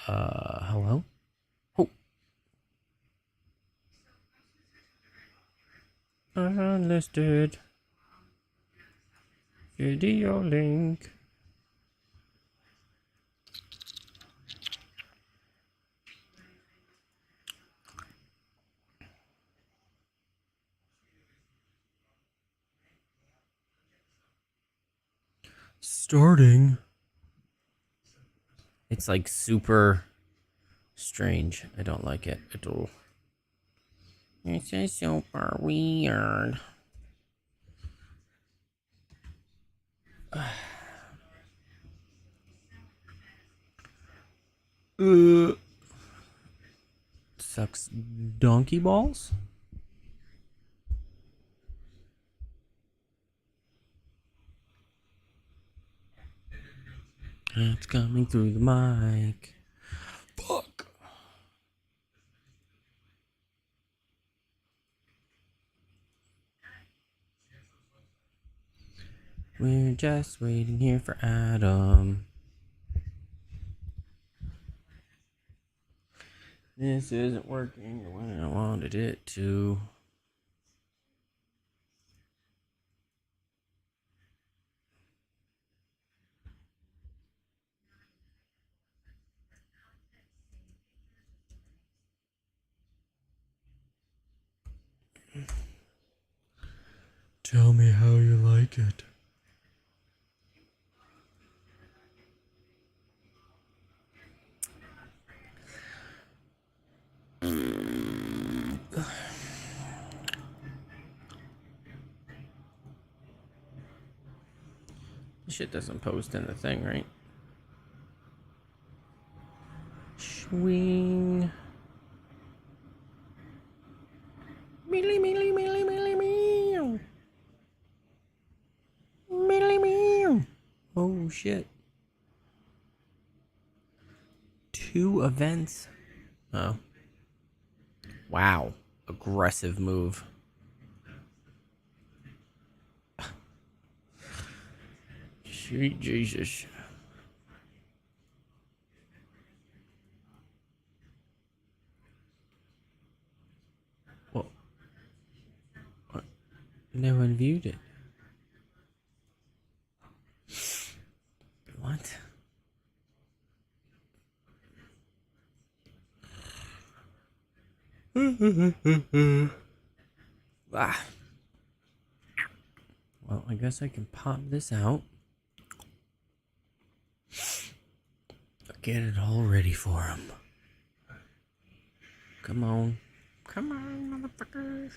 Hello? Oh, unlisted video link. Starting. It's like super strange. I don't like it at all. This is super weird. Sucks donkey balls? It's coming through the mic. Fuck. We're just waiting here for Adam. This isn't working the way I wanted it to. Tell me how you like it. This shit doesn't post in the thing, right? Swing. Mealy, mealy, mealy, mealy, meow. Mealy, meow. Oh, shit. 2 events? Oh. Wow. Aggressive move. Sweet Jesus. Well, no one viewed it. What? Ah. Well, I guess I can pop this out. Get it all ready for him. Come on. Come on, motherfuckers.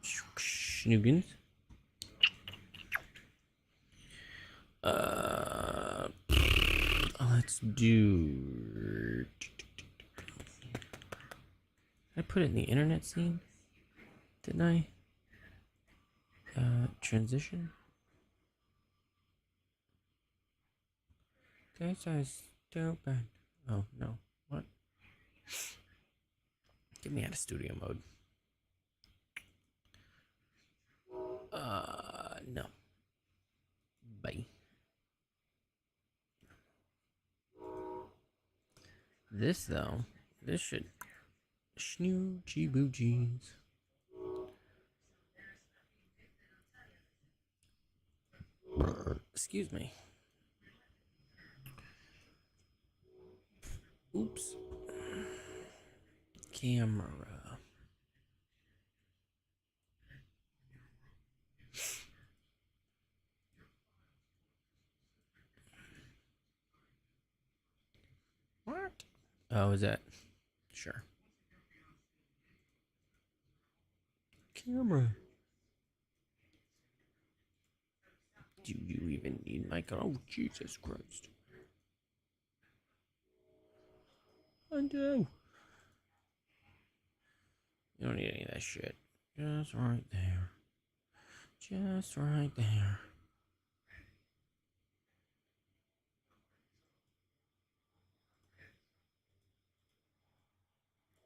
Snoogans. Let's do. I put it in the internet scene, didn't I? Transition. This is stupid. Oh no! What? Get me out of studio mode. No. Bye. This though, this should snoochie boo jeans. Excuse me. Oops. Camera. What? Oh, is that? Sure. Camera. Do you even need my? Oh, Jesus Christ. Undo. You don't need any of that shit. Just right there. Just right there.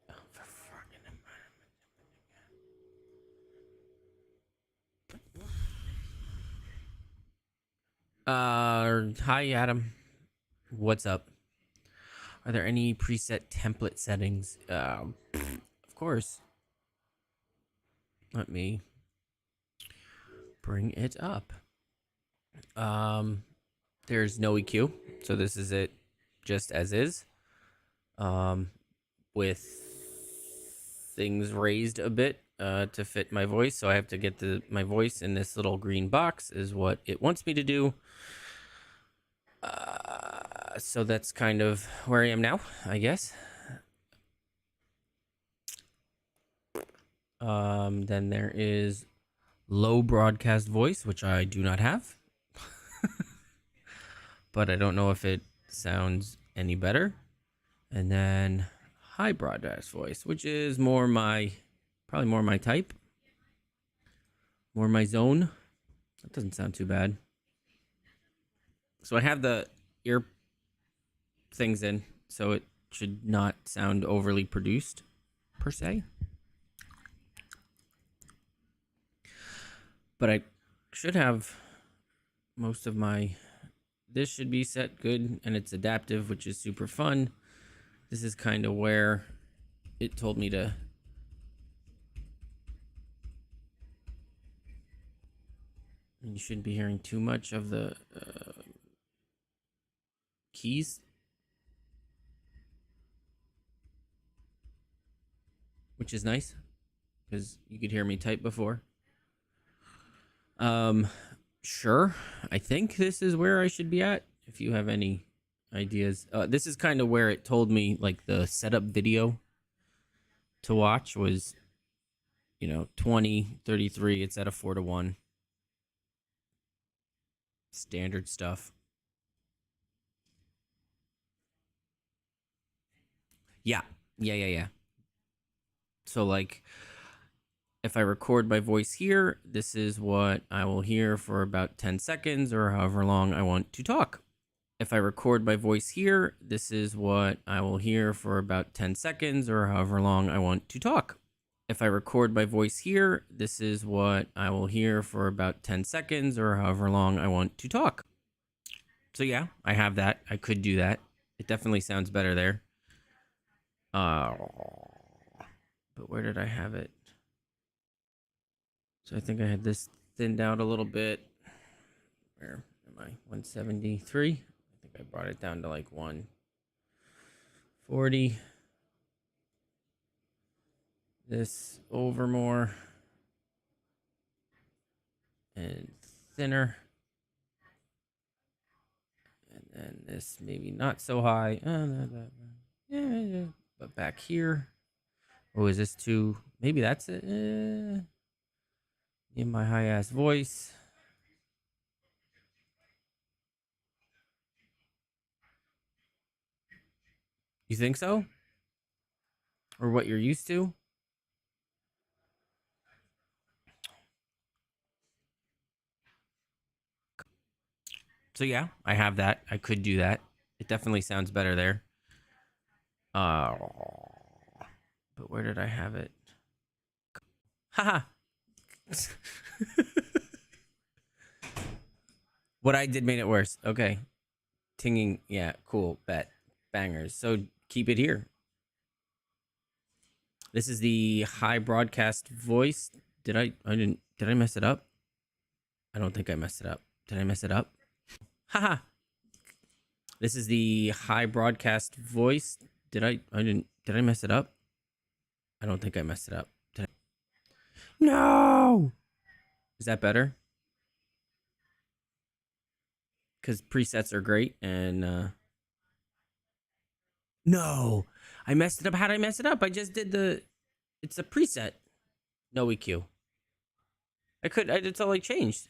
Oh, for fucking Hi Adam. What's up? Are there any preset template settings? Of course. Let me bring it up. There's no EQ, so this is it just as is. With things raised a bit to fit my voice, so I have to get my voice in this little green box is what it wants me to do. So that's kind of where I am now, I guess. Then there is low broadcast voice, which I do not have. But I don't know if it sounds any better. And then high broadcast voice, which is probably more my type. More my zone. That doesn't sound too bad. So I have the ear things in, so it should not sound overly produced, per se. But I should have most of this should be set good, and it's adaptive, which is super fun. This is kind of where it told me to you shouldn't be hearing too much of the keys, which is nice because you could hear me type before. Sure, I think this is where I should be at. If you have any ideas, this is kind of where it told me like the setup video to watch was, 20, 33. It's at a 4:1. Standard stuff. Yeah. So like, if I record my voice here, this is what I will hear for about 10 seconds or however long I want to talk. If I record my voice here, this is what I will hear for about 10 seconds or however long I want to talk. If I record my voice here, this is what I will hear for about 10 seconds or however long I want to talk. So yeah, I have that. I could do that. It definitely sounds better there. But where did I have it? So I think I had this thinned out a little bit. Where am I? 173. I think I brought it down to like 140. This over more. And thinner. And then this maybe not so high. But back here. Oh, is this too? Maybe that's it. In my high ass voice. You think so? Or what you're used to? So yeah, I have that. I could do that. It definitely sounds better there. But where did I have it? Haha. What I did made it worse. Okay. Tinging. Yeah, cool. Bet. Bangers. So keep it here. This is the high broadcast voice. Did I mess it up? I don't think I messed it up. Did I mess it up? Haha. This is the high broadcast voice. Did I mess it up? I don't think I messed it up. No! Is that better? Because presets are great and no, I messed it up. How did I mess it up? I just did it's a preset. No EQ. It's all I changed.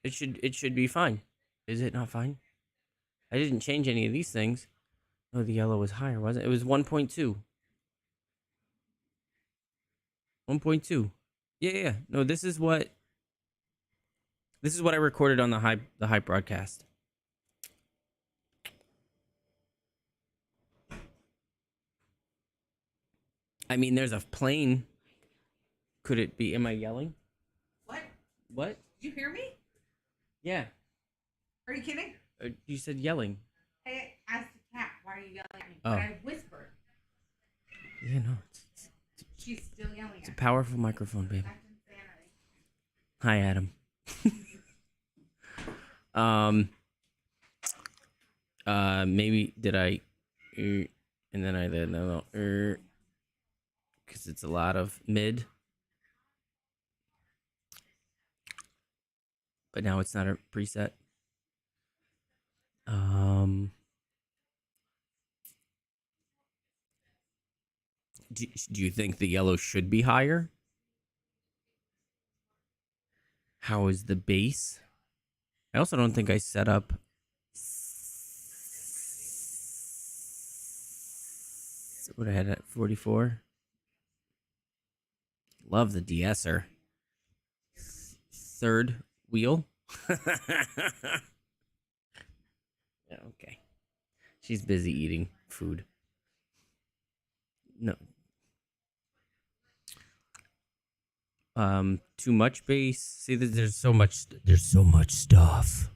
It should be fine. Is it not fine? I didn't change any of these things. No, the yellow was higher, wasn't it? It was 1.2. 1.2. Yeah. No, this is what I recorded on the high broadcast. I mean, there's a plane. Could it be? Am I yelling? What? Did you hear me? Yeah. Are you kidding? You said yelling. Hey, I asked the cat, why are you yelling at me? Oh. But I whispered. Yeah, no. She's still yelling at me. It's a powerful microphone, babe. Hi, Adam. Maybe did I, and then I did no, because it's a lot of mid. But now it's not a preset. Do you think the yellow should be higher? How is the bass? I also don't think I set up. What I had at 44. Love the de-esser. Third wheel. Yeah, okay. She's busy eating food. No. Too much bass. See, there's so much. There's so much stuff.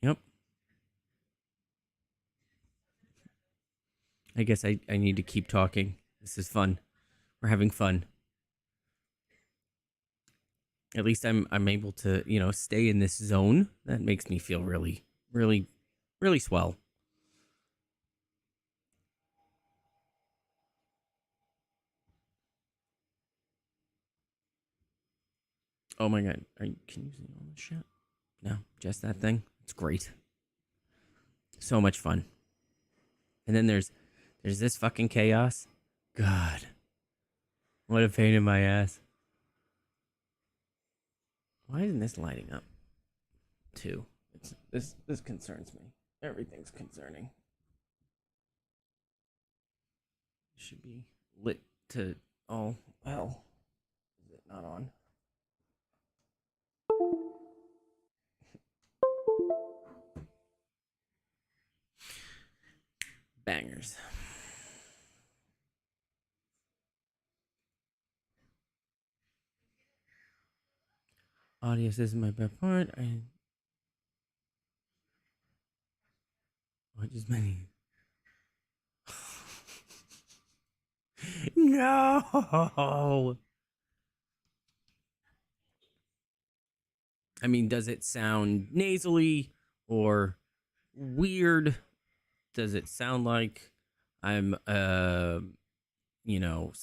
Yep. I guess I need to keep talking. This is fun. We're having fun. At least I'm able to, stay in this zone. That makes me feel really, really, really swell. Oh my god. Can you see all this shit? No, just that thing. It's great. So much fun. And then there's this fucking chaos. God. What a pain in my ass. Why isn't this lighting up? Too. This concerns me. Everything's concerning. It should be lit to all hell. Is it not on? Bangers. Audio is my best part. I just many. No. I mean, does it sound nasally or weird? Does it sound like I'm so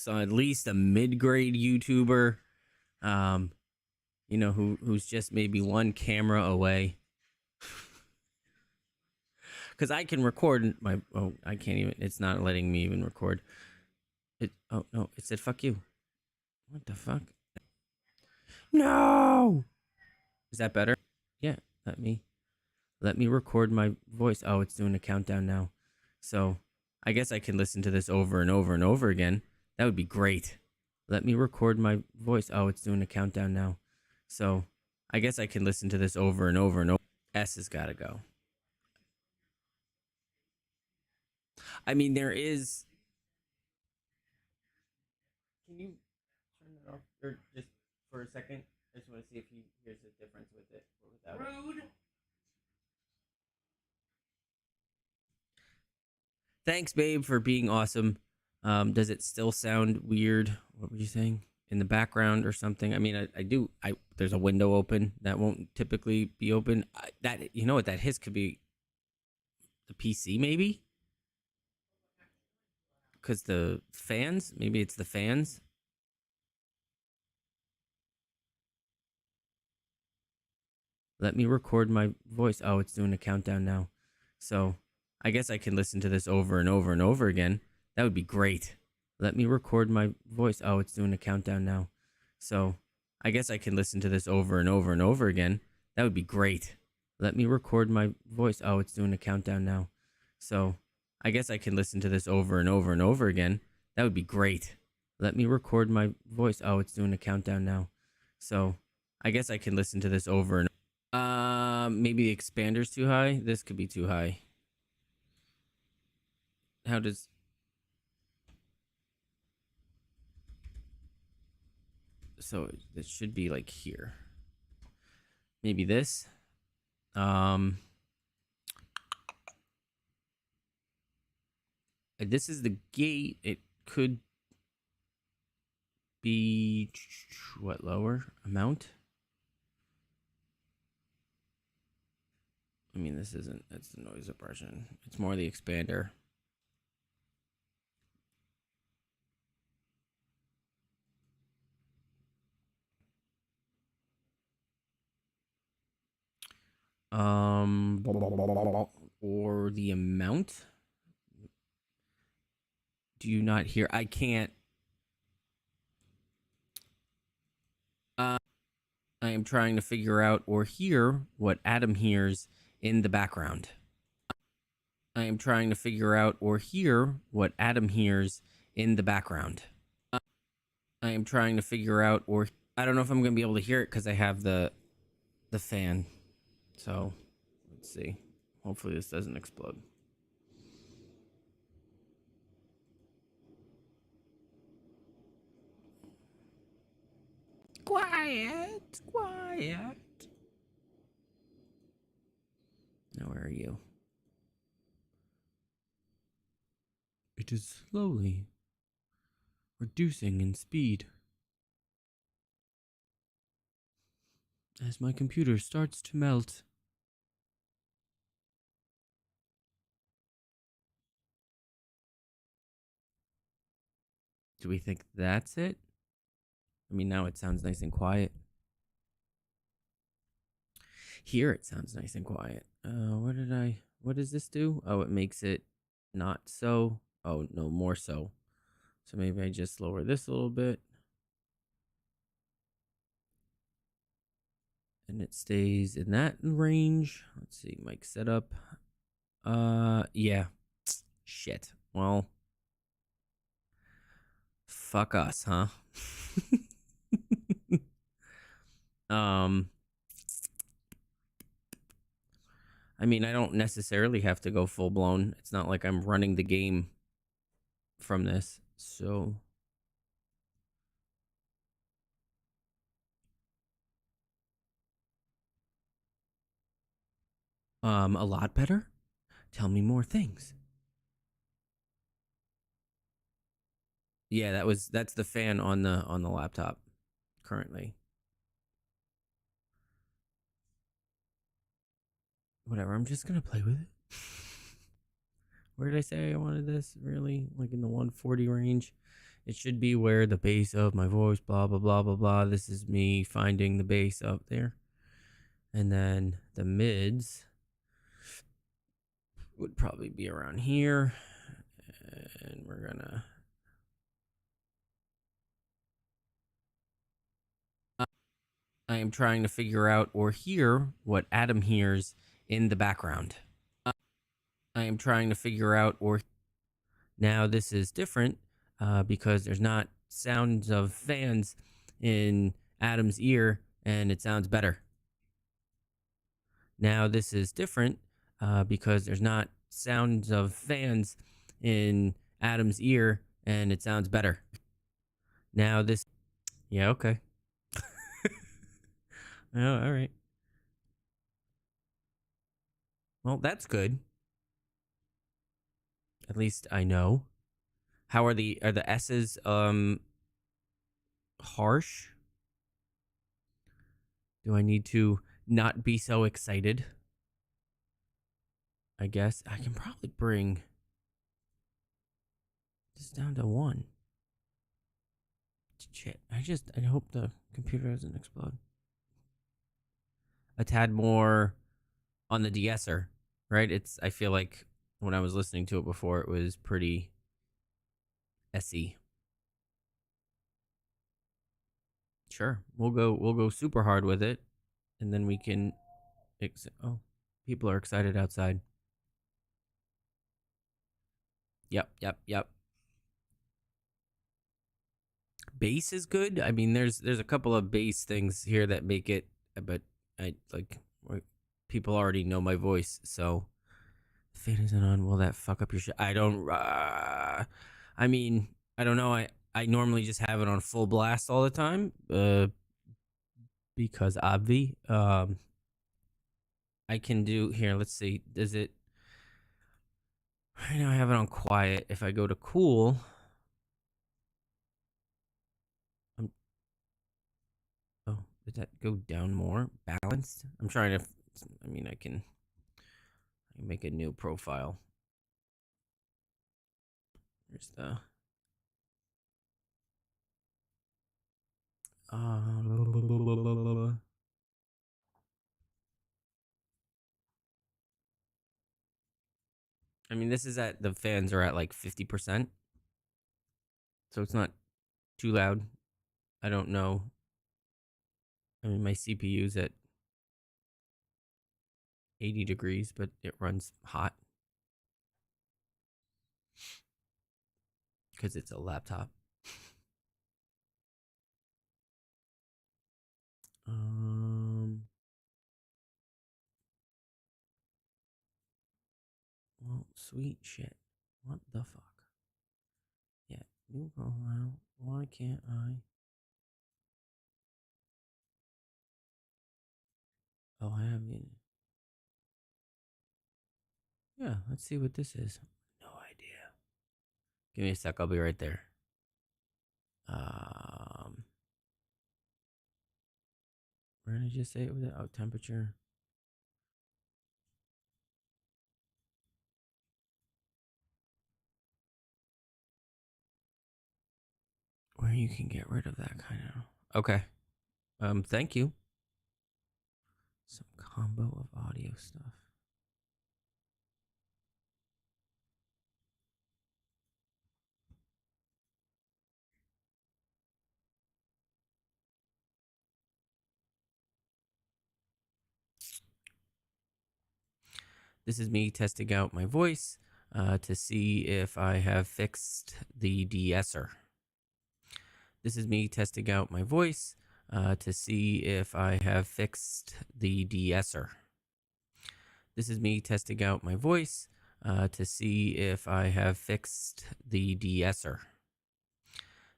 at least a mid-grade YouTuber who's just maybe one camera away? Cuz I can record I can't even, it's not letting me even record. Oh no, it said fuck you. What the fuck? No. Is that better? Yeah, let me record my voice. Oh, it's doing a countdown now. So, I guess I can listen to this over and over and over again. That would be great. Let me record my voice. Oh, it's doing a countdown now. So, I guess I can listen to this over and over and over. S has got to go. I mean, there is. Can you turn that off? Or just for a second? I just want to see if he hears a difference with it or without it. Rude. Thanks, babe, for being awesome. Does it still sound weird? What were you saying? In the background or something? I mean, I do. There's a window open that won't typically be open. What that hiss could be? The PC, maybe? Because the fans? Maybe it's the fans. Let me record my voice. Oh, it's doing a countdown now. So I guess I can listen to this over and over and over again. That would be great. Let me record my voice. Oh, it's doing a countdown now. So I guess I can listen to this over and over and over again. That would be great. Let me record my voice. Oh, it's doing a countdown now. So I guess I can listen to this over and over and over again. That would be great. Let me record my voice. Oh, it's doing a countdown now. So I guess I can listen to this over and maybe the expander's too high. This could be too high. How does... So it should be like here. maybe this. Um, this is the gate. It could be what lower amount? I mean, this isn't. That's the noise suppression. It's more the expander. Or the amount. Do you not hear? I can't. I am trying to figure out or hear what Adam hears in the background. I am trying to figure out or hear what Adam hears in the background. I am trying to figure out or I don't know if I'm going to be able to hear it because I have the fan. So let's see. Hopefully this doesn't explode. Quiet, quiet. Now where are you? It is slowly reducing in speed. As my computer starts to melt. Do we think that's it? I mean, now it sounds nice and quiet. Here it sounds nice and quiet. What does this do? Oh, it makes it not so. Oh, no, more so. So maybe I just lower this a little bit. And it stays in that range. Let's see, mic setup. Yeah. Shit. Well, fuck us, huh? um, I mean, I don't necessarily have to go full blown. It's not like I'm running the game from this. So, a lot better. Tell me more things. Yeah, that's the fan on the laptop currently. Whatever, I'm just gonna play with it. Where did I say I wanted this? Really? Like in the 140 range? It should be where the bass of my voice, blah, blah, blah, blah, blah. This is me finding the bass up there. And then the mids would probably be around here. And we're gonna. I am trying to figure out or hear what Adam hears in the background. I am trying to figure out or. Now, this is different because there's not sounds of fans in Adam's ear and it sounds better. Now, this is different because there's not sounds of fans in Adam's ear and it sounds better. Now, this. Yeah, okay. Oh, all right. Well, that's good. At least I know. How are the S's harsh? Do I need to not be so excited? I guess I can probably bring this down to 1. Shit. I hope the computer doesn't explode. A tad more on the de-esser, right? I feel like when I was listening to it before, it was pretty SE. Sure. We'll go super hard with it. And then we can oh, people are excited outside. Yep. Bass is good. I mean, there's a couple of bass things here that make it, but I like people already know my voice, so the fan isn't on. Will that fuck up your shit? I don't. I mean, I don't know. I normally just have it on full blast all the time, because obvi. I can do here. Let's see. Does it? Right now I have it on quiet. If I go to cool, I'm. Oh, did that go down more? Balanced. I'm trying to. I mean, I can make a new profile. Here's the. I mean, this is at the fans are at like 50%, so it's not too loud. I don't know. I mean, my CPU's at 80 degrees, but it runs hot because it's a laptop. Well, sweet shit. What the fuck? Yeah, new profile. Why can't I? Oh, I have it. Yeah, let's see what this is. No idea. Give me a sec. I'll be right there. Um, where did I just say it was? Oh, temperature. Where you can get rid of that kind of. Okay. Thank you. Some combo of audio stuff. This is me testing out my voice to see if I have fixed the de-esser. This is me testing out my voice to see if I have fixed the de-esser. This is me testing out my voice to see if I have fixed the de-esser.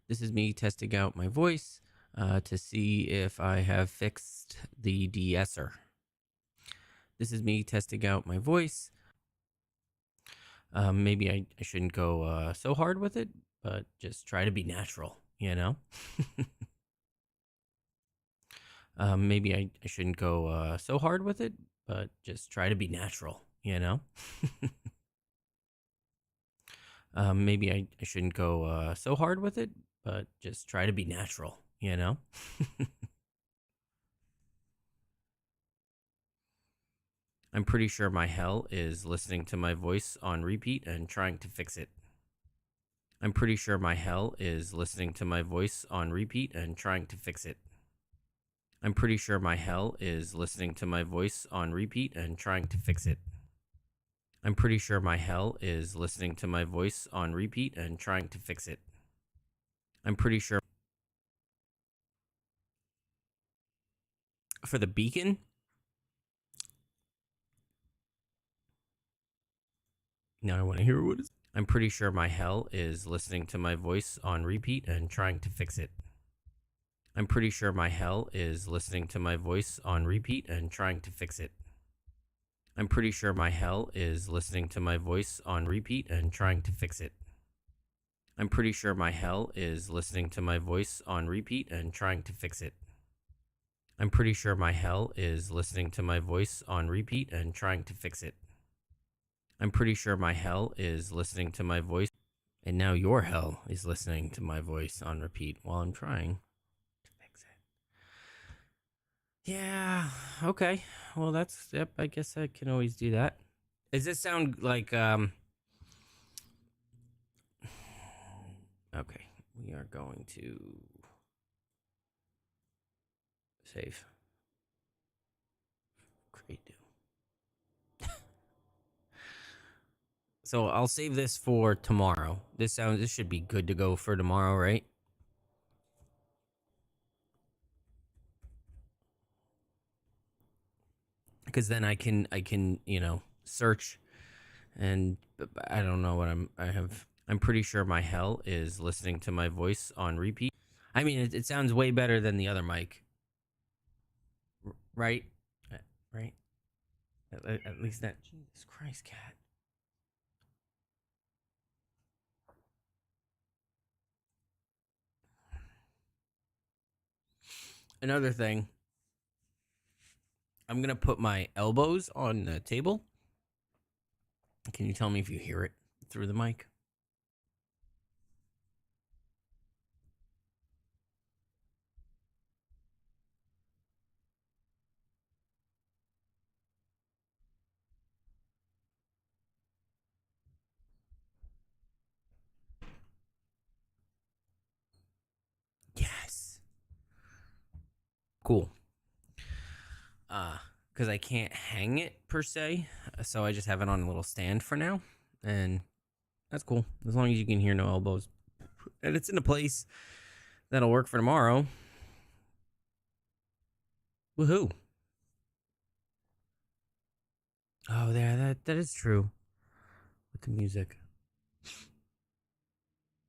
This is me testing out my voice to see if I have fixed the de-esser. This is me testing out my voice. Maybe I shouldn't go so hard with it, but just try to be natural, you know? Maybe I shouldn't go so hard with it, but just try to be natural, you know? Maybe I shouldn't go so hard with it, but just try to be natural, you know? I'm pretty sure my hell is listening to my voice on repeat and trying to fix it. I'm pretty sure my hell is listening to my voice on repeat and trying to fix it. I'm pretty sure my hell is listening to my voice on repeat and trying to fix it. I'm pretty sure my hell is listening to my voice on repeat and trying to fix it. I'm pretty sure. For the beacon? Now I want to hear what is. I'm pretty sure my hell is listening to my voice on repeat and trying to fix it. I'm pretty sure my hell is listening to my voice on repeat and trying to fix it. I'm pretty sure my hell is listening to my voice on repeat and trying to fix it. I'm pretty sure my hell is listening to my voice on repeat and trying to fix it. I'm pretty sure my hell is listening to my voice on repeat and trying to fix it. I'm pretty sure my hell is listening to my voice. And now your hell is listening to my voice on repeat while I'm trying to fix it. Yeah, okay. Well, yep, I guess I can always do that. Does this sound like, okay, we are going to save. Create new. So I'll save this for tomorrow. This should be good to go for tomorrow, right? Because then I can search, and I don't know what I have. I'm pretty sure my hell is listening to my voice on repeat. I mean, it sounds way better than the other mic, right? Right. At least that. Jesus Christ, cat. Another thing, I'm gonna put my elbows on the table. Can you tell me if you hear it through the mic? Yes. Cool. Because I can't hang it per se, so I just have it on a little stand for now, and that's cool. As long as you can hear no elbows, and it's in a place that'll work for tomorrow. Woohoo! Oh, there, that is true. With the music.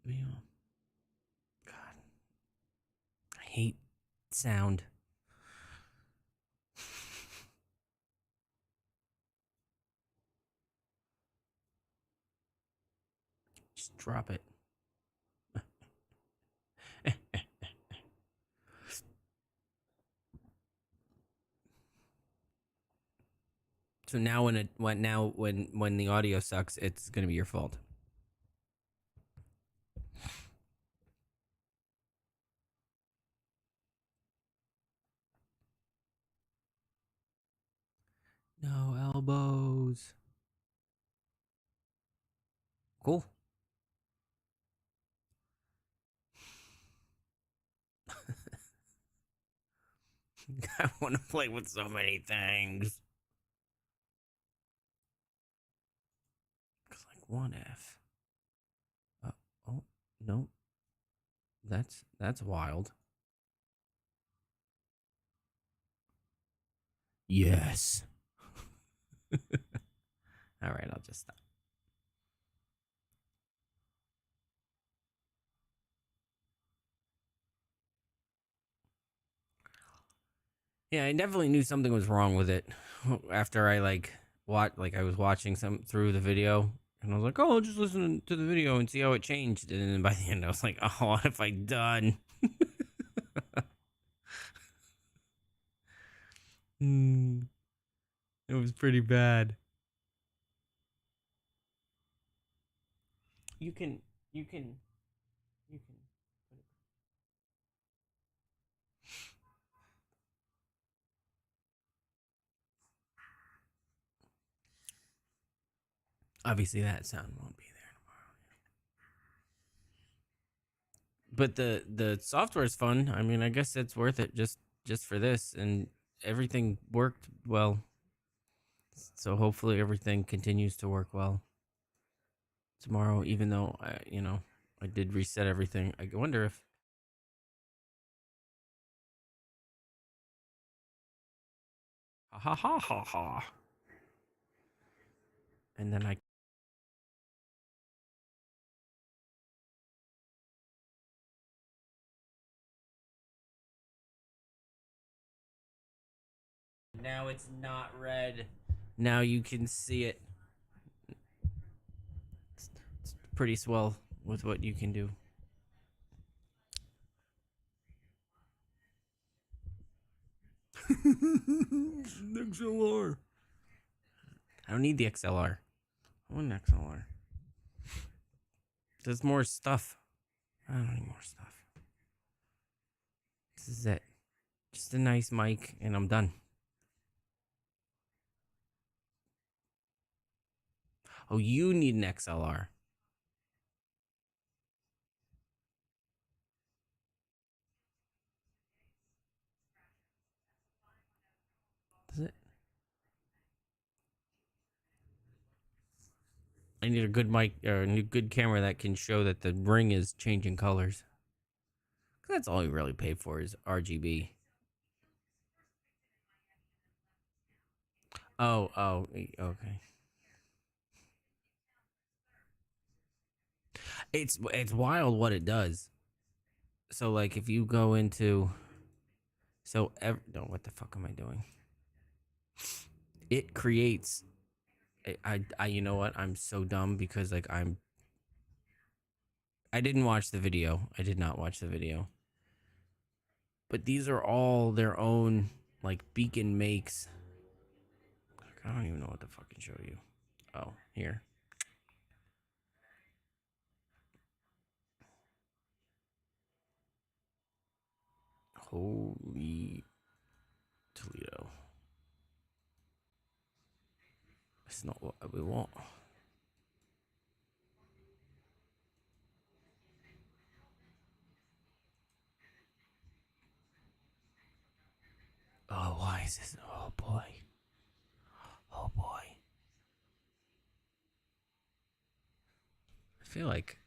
God, I hate sound. Just drop it. So now when the audio sucks, it's gonna be your fault. No elbows. Cool. I want to play with so many things. It's like one F. Oh no, that's wild. Yes. All right, I'll just stop. Yeah, I definitely knew something was wrong with it after I I was watching some through the video, and I was like, oh, I'll just listen to the video and see how it changed. And then by the end, I was like, oh, what have I done? It was pretty bad. You can, you can, you can. Obviously, that sound won't be there tomorrow. But the software is fun. I mean, I guess it's worth it just for this, and everything worked well. So hopefully, everything continues to work well tomorrow. Even though I did reset everything. I wonder if ha ha ha ha. And then I now it's not red. Now you can see it. It's pretty swell with what you can do. XLR. I don't need the XLR. I want an XLR. There's more stuff. I don't need more stuff. This is it. Just a nice mic, and I'm done. Oh, you need an XLR. Does it? I need a good mic or a good camera that can show that the ring is changing colors. That's all you really pay for is RGB. Oh, okay. It's wild what it does. So like if you go into no, what the fuck am I doing? it creates. You know what? I'm so dumb because like I didn't watch the video. I did not watch the video. But these are all their own like beacon makes. I don't even know what to fucking show you. Oh, here. Holy Toledo. It's not what we want. Oh, why is this? Oh, boy. Oh, boy. I feel like.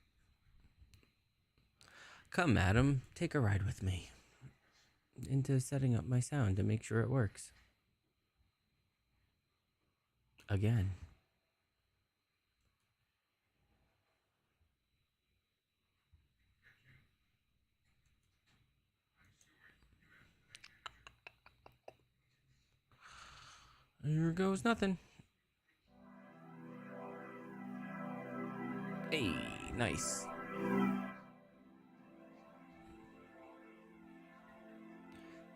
Come, madam, take a ride with me into setting up my sound to make sure it works. Again. Here goes nothing. Hey, nice.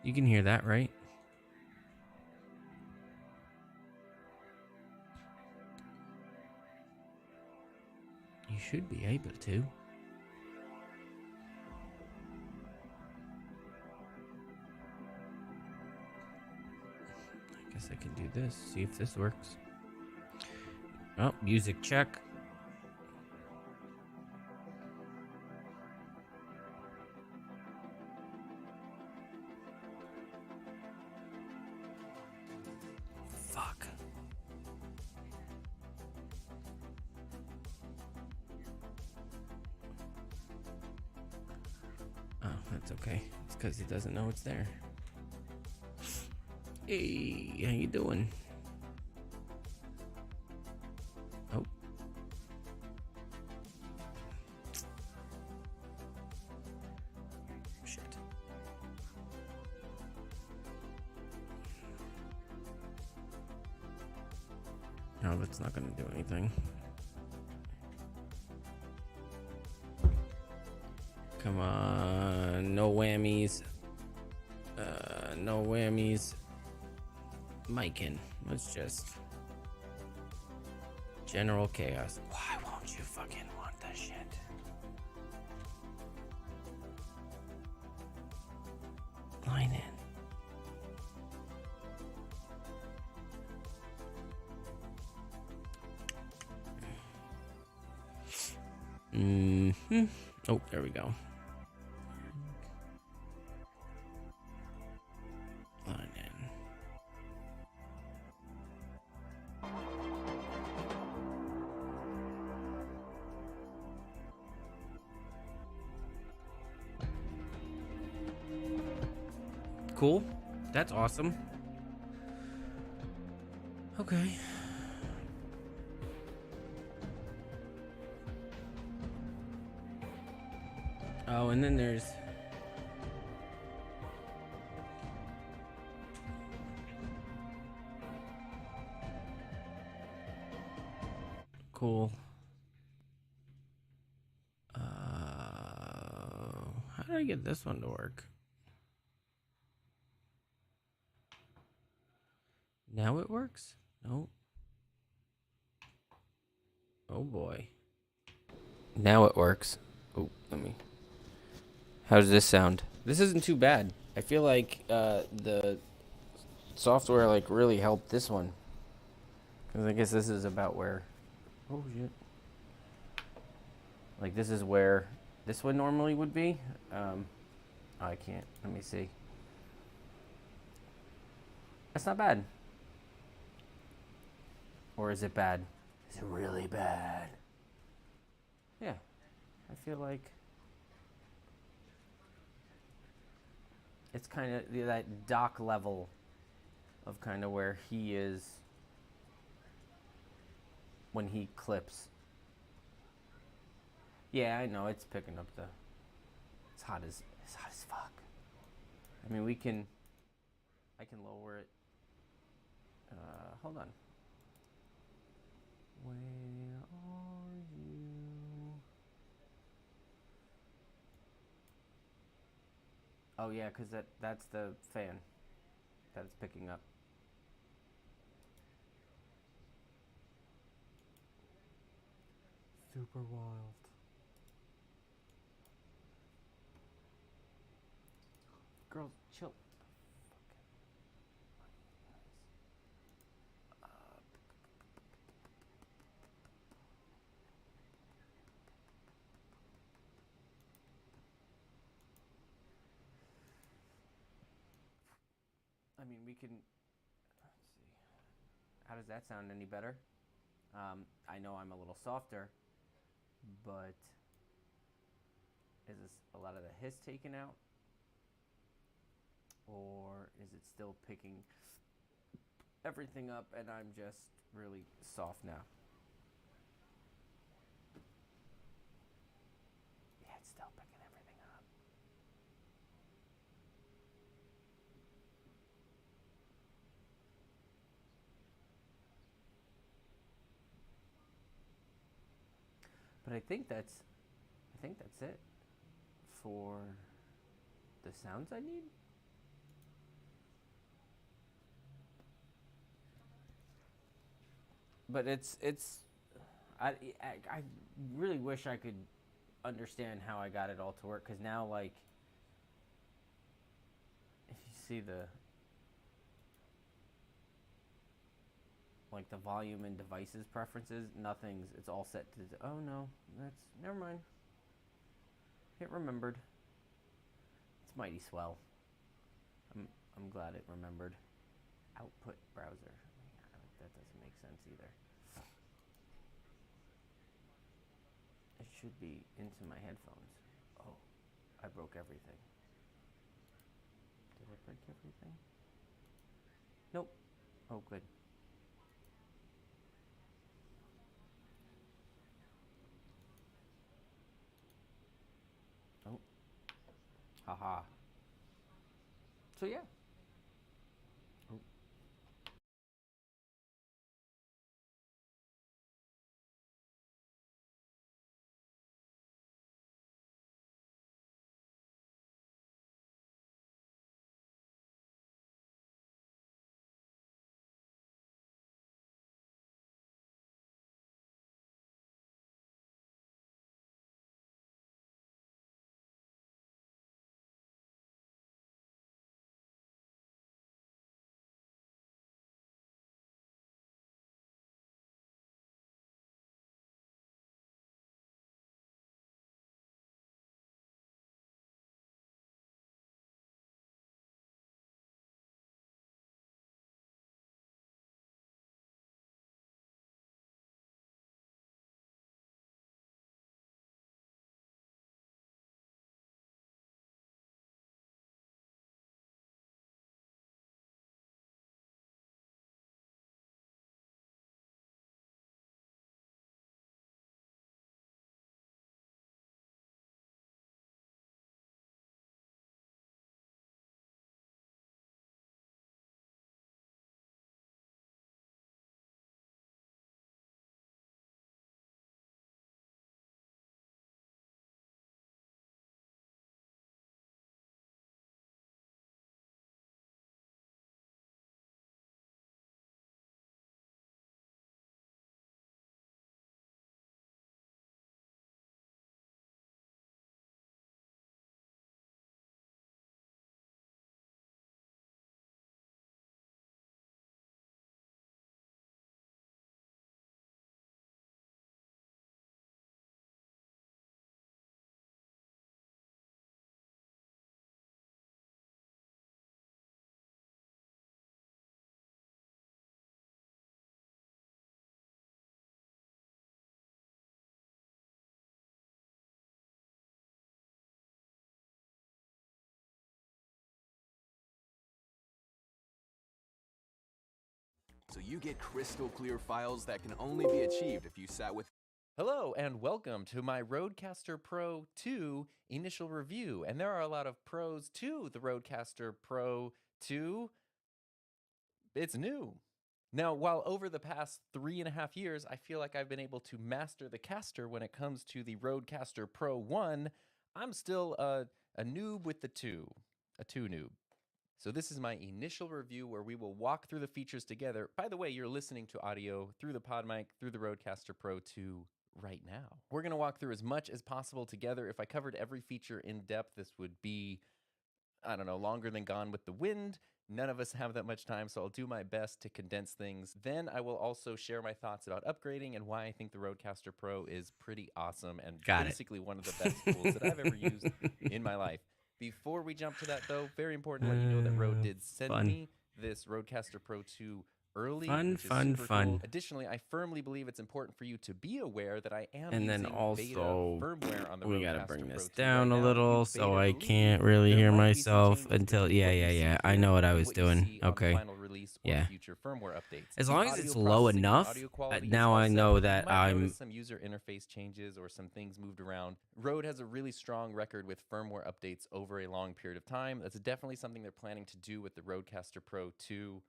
You can hear that, right? You should be able to. I guess I can do this, see if this works. Oh, music check. Fuck. Oh, that's okay. It's because he doesn't know it's there. Hey, how you doing? Oh. Shit. No, that's not gonna do anything. Come on, no whammies. No whammies. Mikin, let's just general chaos. Why won't you fucking want that shit? Line in. Oh, there we go. Line in. Cool. That's awesome. Okay. Oh, and then there's cool. How did I get this one to work? Now it works? No. Oh boy. Now it works. Oh, let me. How does this sound? This isn't too bad. I feel like the software like really helped this one. Because I guess this is about where. Oh shit. Like this is where this one normally would be. I can't. Let me see. That's not bad. Or is it bad? Is it really bad? Yeah. I feel like it's kind of that dock level of kind of where he is when he clips. Yeah, I know it's picking up the. It's hot as fuck. I mean, I can lower it. Hold on. Where are you? Oh yeah, because that's the fan that it's picking up. Super wild. Girls, chill. I mean, we can. Let's see. How does that sound? Any better? I know I'm a little softer, but is this a lot of the hiss taken out? Or is it still picking everything up and I'm just really soft now? Yeah, it's still picking everything up. But I think that's it for the sounds I need. But I really wish I could understand how I got it all to work, because now, like, if you see the volume and devices preferences, it's all set to, oh no, that's, never mind. It remembered. It's mighty swell. I'm glad it remembered. Output browser. That doesn't make sense either. It should be into my headphones. Oh, I broke everything. Did I break everything? Nope. Oh, good. Oh, haha. So yeah. Oh. So you get crystal clear files that can only be achieved if you sat with. Hello and welcome to my Rodecaster Pro 2 initial review. And there are a lot of pros to the Rodecaster Pro 2. It's new. Now, while over the past 3.5 years, I feel like I've been able to master the caster when it comes to the Rodecaster Pro 1, I'm still a noob with the 2, a 2 noob. So this is my initial review where we will walk through the features together. By the way, you're listening to audio through the PodMic, through the Rodecaster Pro 2 right now. We're going to walk through as much as possible together. If I covered every feature in depth, this would be, I don't know, longer than Gone with the Wind. None of us have that much time, so I'll do my best to condense things. Then I will also share my thoughts about upgrading and why I think the Rodecaster Pro is pretty awesome and basically one of the best tools that I've ever used in my life. Before we jump to that, though, very important to let you know that Rode did send me this Rodecaster Pro 2 early, which is super cool. Additionally, I firmly believe it's important for you to be aware that I am using beta firmware on the we Rodecaster gotta bring this Pro 2 down right a now. little so I can't really hear myself until yeah. I know what I was doing. Okay. Yeah. Future firmware updates. As long as it's low enough, now I know that I'm some user interface changes or some things moved around. Rode has a really strong record with firmware updates over a long period of time. That's definitely something they're planning to do with the Rodecaster Pro 2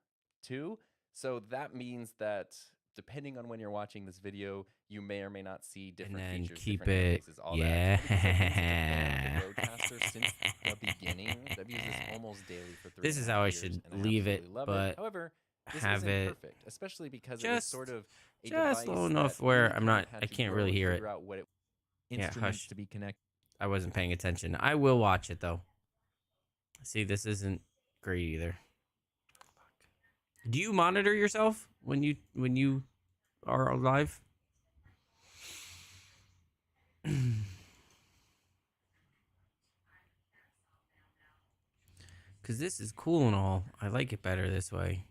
too. So that means that depending on when you're watching this video, you may or may not see different features, different interfaces, all that. I've been such a fan of the Rodecaster since the beginning. I've used this almost daily for 3 This is how I should leave it, but however, this have isn't it perfect, especially because it was sort of a just device low enough that where really I'm kind not, of had I to can't grow really and hear it. figure out what it Yeah, instruments hush. to be connected. I wasn't paying attention. I will watch it though. See, this isn't great either. Do you monitor yourself when you are live? Because this is cool and all. I like it better this way.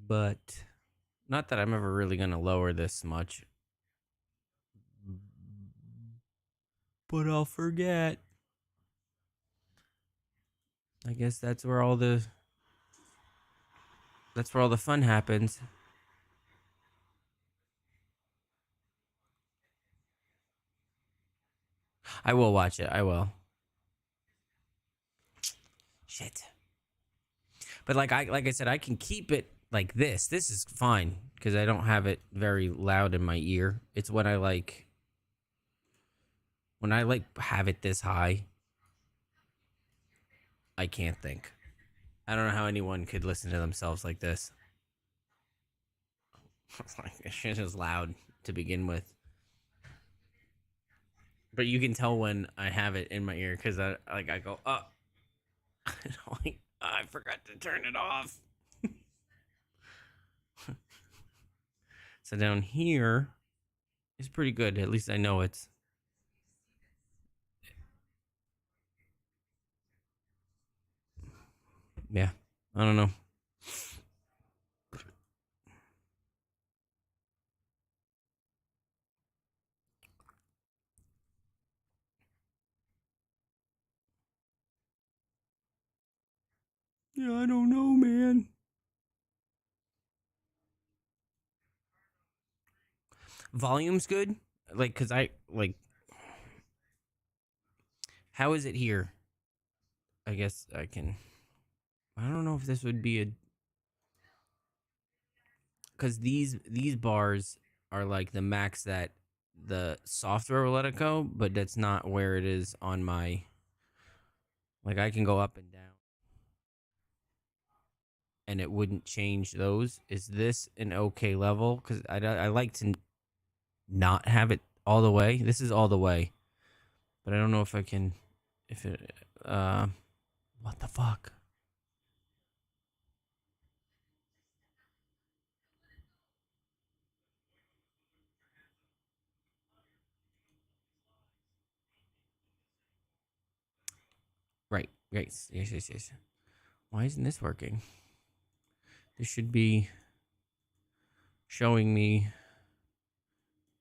But not that I'm ever really going to lower this much. But I'll forget. I guess that's where all the fun happens. I will watch it. I will. Shit. But like I said, I can keep it like this. This is fine because I don't have it very loud in my ear. It's when I have it this high, I can't think. I don't know how anyone could listen to themselves like this. It's like this shit is loud to begin with. But you can tell when I have it in my ear because I go, oh, I forgot to turn it off. So down here is pretty good. At least I know it's. Yeah, I don't know. Yeah, I don't know, man. Volume's good. Like, cause how is it here? I guess I can. I don't know if this would be a. Cause these bars are like the max that the software will let it go, but that's not where it is on my. Like I can go up and down. And it wouldn't change those. Is this an okay level? Because I like to not have it all the way. This is all the way, but I don't know if I can. If it, what the fuck? Right. Yes. Why isn't this working? This should be showing me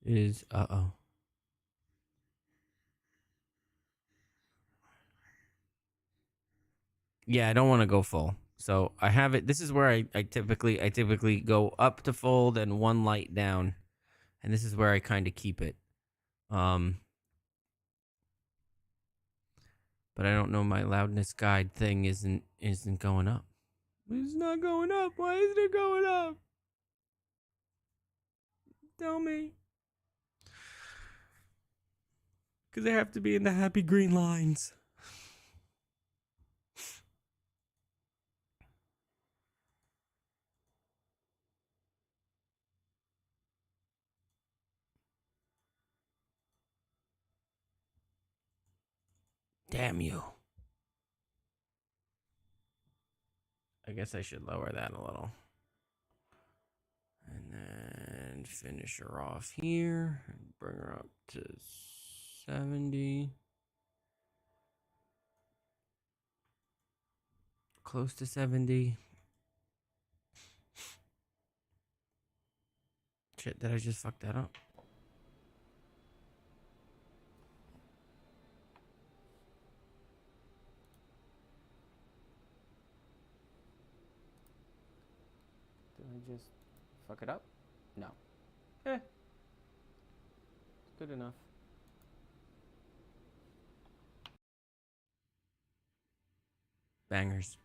is Yeah, I don't want to go full. So I have it. This is where I typically go up to full, then one light down, and this is where I kind of keep it. But I don't know, my loudness guide thing isn't going up. It's not going up. Why isn't it going up? Tell me. Because they have to be in the happy green lines. Damn you. I guess I should lower that a little. And then finish her off here. Bring her up to 70. Close to 70. Shit, did I just fuck that up? Did I just fuck it up? No. It's good enough. Bangers.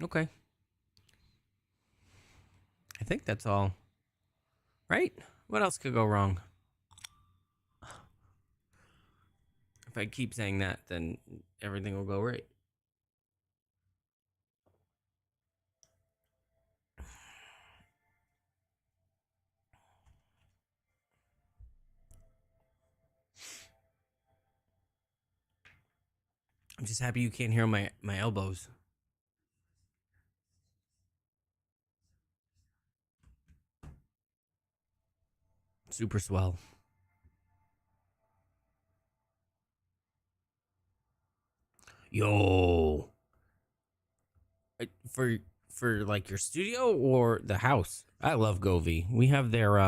Okay. I think that's all. Right? What else could go wrong? If I keep saying that, then everything will go right. I'm just happy you can't hear my elbows. Super swell. Yo. For like your studio or the house? I love Govee. We have their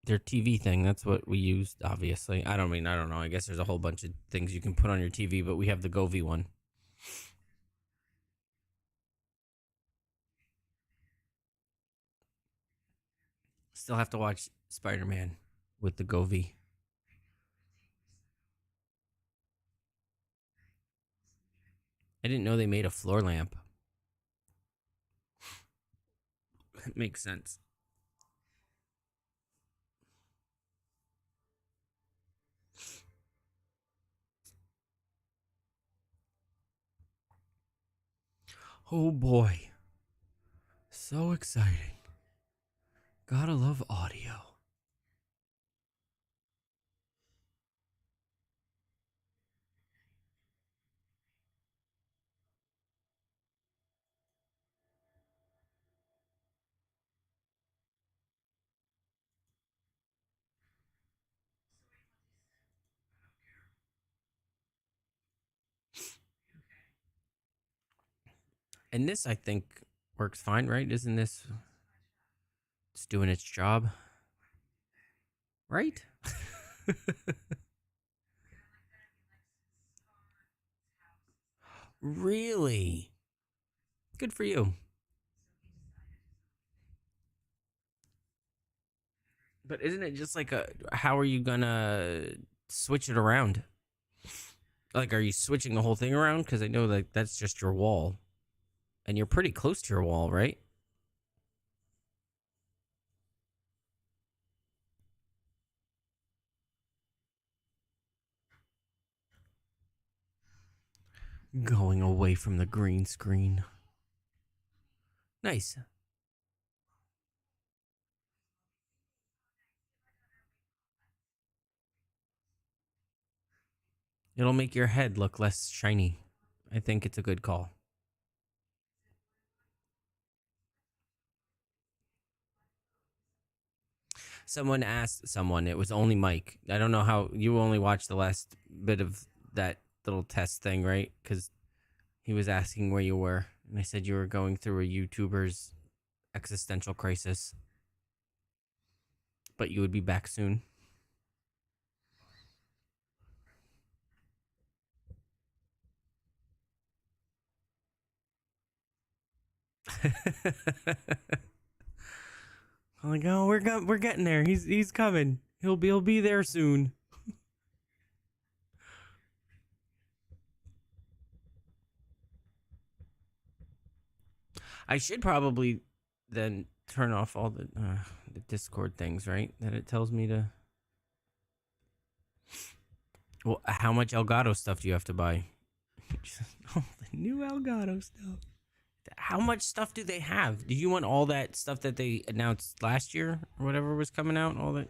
TV thing. That's what we used, obviously. I don't know. I guess there's a whole bunch of things you can put on your TV, but we have the Govee one. Still have to watch Spider-Man with the Govee. I didn't know they made a floor lamp. It makes sense. Oh boy. So exciting. Gotta love audio. And this, I think, works fine, right? Isn't this... It's doing its job? Right? Really? Good for you. But isn't it just like how are you gonna switch it around? Like, are you switching the whole thing around? Because I know that that's just your wall. And you're pretty close to your wall, right? Going away from the green screen. Nice. It'll make your head look less shiny. I think it's a good call. Someone asked someone, it was only Mike. I don't know how you only watched the last bit of that little test thing, right? Because he was asking where you were. And I said you were going through a YouTuber's existential crisis. But you would be back soon. I'm like, oh, we're getting there. He's coming. He'll be there soon. I should probably then turn off all the Discord things, right? That it tells me to. Well, how much Elgato stuff do you have to buy? Oh, the new Elgato stuff. How much stuff do they have? Do you want all that stuff that they announced last year or whatever was coming out? All that.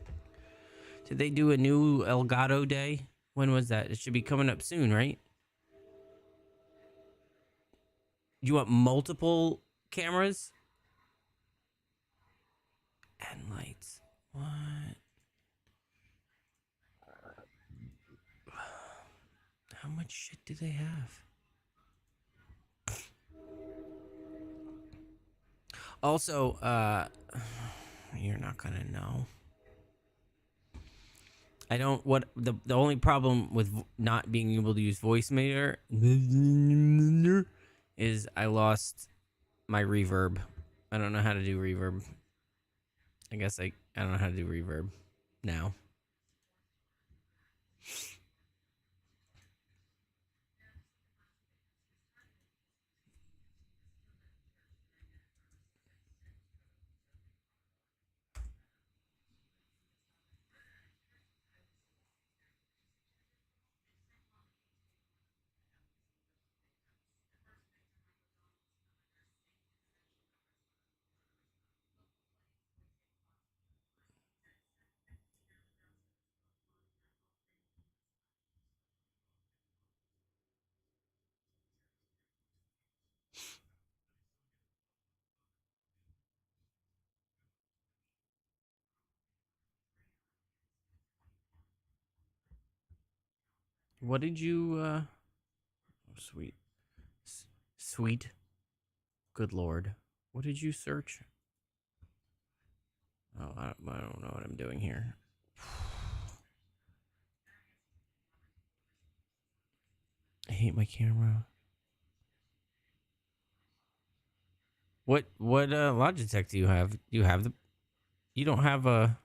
Did they do a new Elgato day? When was that? It should be coming up soon, right? You want multiple cameras and lights? What? How much shit do they have? Also, you're not gonna know. I don't. What the only problem with not being able to use Voice is I lost my reverb. I don't know how to do reverb. I guess I don't know how to do reverb now. What did you? Oh, sweet, sweet. Good lord. What did you search? Oh, I don't know what I'm doing here. I hate my camera. What Logitech do you have? Do you have the? You don't have a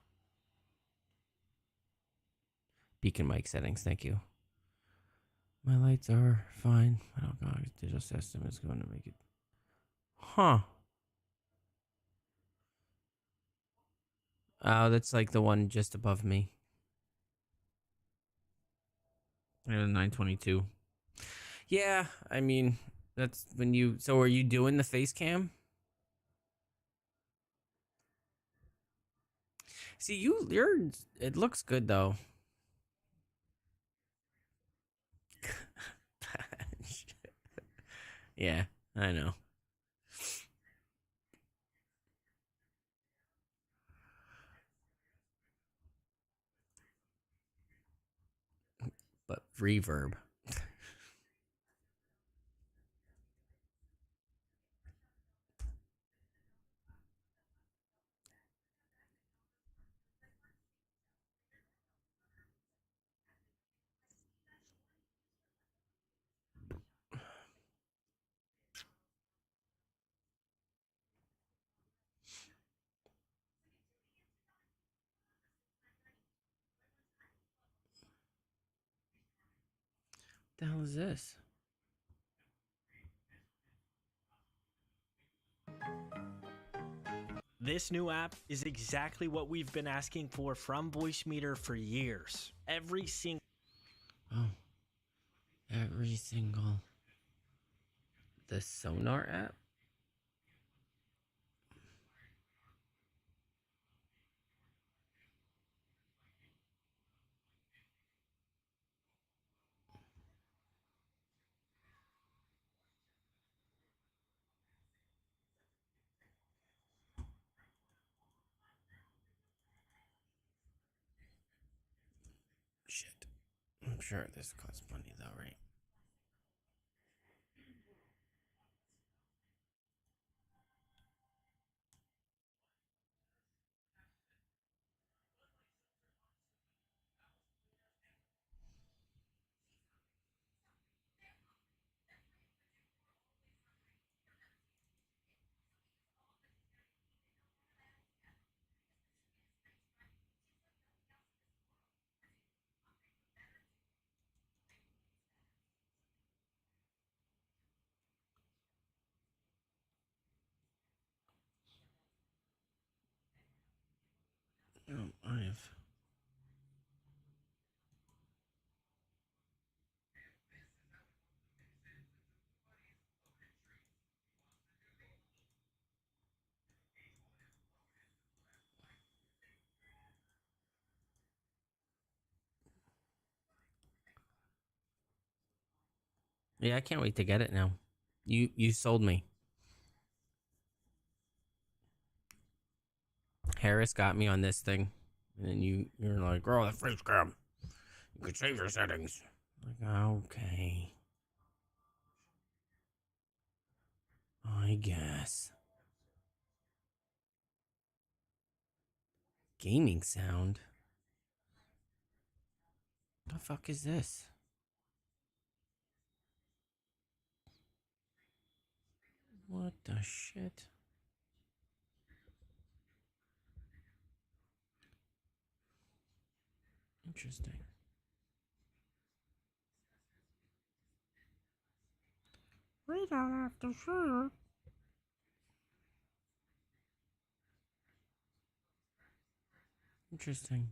beacon mic settings. Thank you. My lights are fine. Oh god, digital system is going to make it. Huh. Oh, that's like the one just above me. 922. Yeah, I mean, that's when you. So, are you doing the face cam? See, you're. It looks good though. Yeah, I know. But reverb. The hell is this? This new app is exactly what we've been asking for from Voicemeeter for years. Every single The Sonar app. Shit. I'm sure this costs money though, right? Yeah, I can't wait to get it now. You sold me. Harris got me on this thing, and then you're like, "Oh, the face cam. You could save your settings." Like, okay, I guess. Gaming sound. What the fuck is this? What the shit? Interesting. We don't have to shoot. Interesting.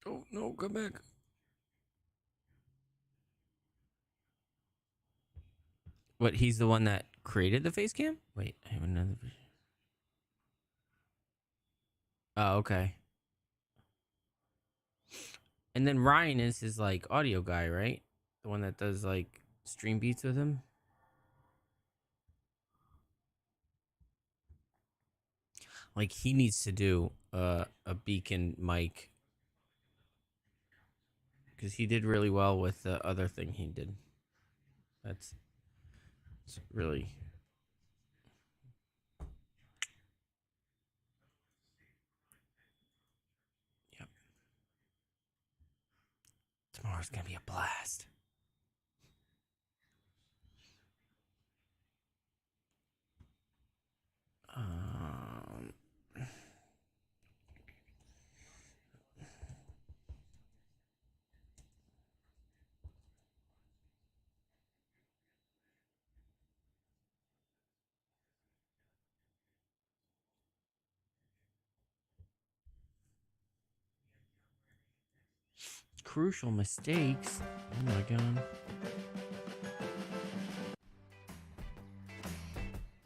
Oh no, come back. What? He's the one that created the face cam? Wait, I have another. Oh, okay. And then Ryan is his like audio guy, right? The one that does like stream beats with him. Like he needs to do a beacon mic because he did really well with the other thing he did. That's it's really. Yep. Tomorrow's gonna be a blast. Um, crucial mistakes. Oh my god.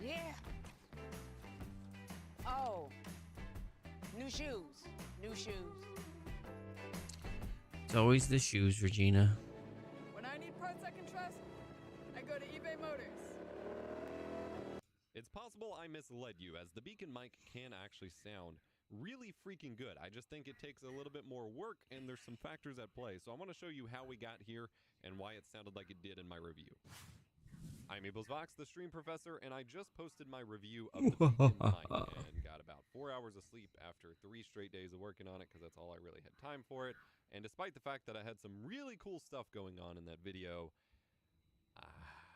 Yeah. Oh. New shoes. New shoes. It's always the shoes, Regina. When I need parts I can trust, I go to eBay Motors. It's possible I misled you, as the beacon mic can actually sound really freaking good. I just think it takes a little bit more work, and there's some factors at play. So I want to show you how we got here and why it sounded like it did in my review. I'm AblesVox, the stream professor, and I just posted my review of the beacon mic and got about 4 hours of sleep after 3 straight days of working on it, because that's all I really had time for it. And despite the fact that I had some really cool stuff going on in that video,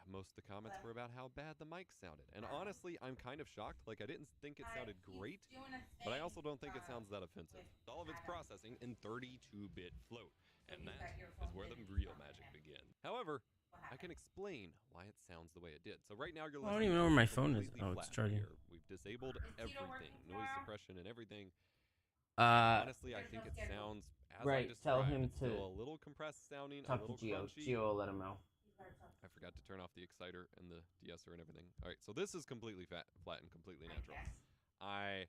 most of the comments were about how bad the mic sounded. And honestly, I'm kind of shocked. Like, I didn't think it sounded great, but I also don't think it sounds that offensive. All of it's processing in 32-bit float, and that is where the real magic begins. However, I can explain why it sounds the way it did. So right now you're I listening don't even know to where my it phone is. completely Oh, it's flat charging. here. We've disabled everything, noise suppression and everything. Honestly, I think it sounds as I Right, tell described. him It's to still a little compressed sounding, a talk to little Gio. crunchy. Gio will let him know. I forgot to turn off the exciter and the de-esser and everything. All right, so this is completely flat and completely natural. I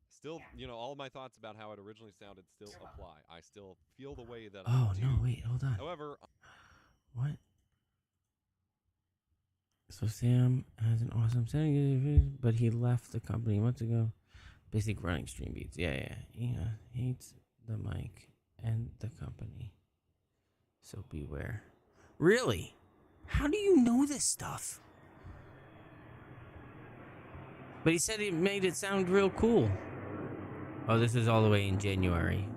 still, all of my thoughts about how it originally sounded still apply. I still feel the way that Oh I do. no, wait, hold on. However, What? So Sam has an awesome setting, but he left the company months ago. Basic running stream beats. Yeah. He hates the mic and the company. So beware. Really? How do you know this stuff? But he said he made it sound real cool. Oh, this is all the way in January.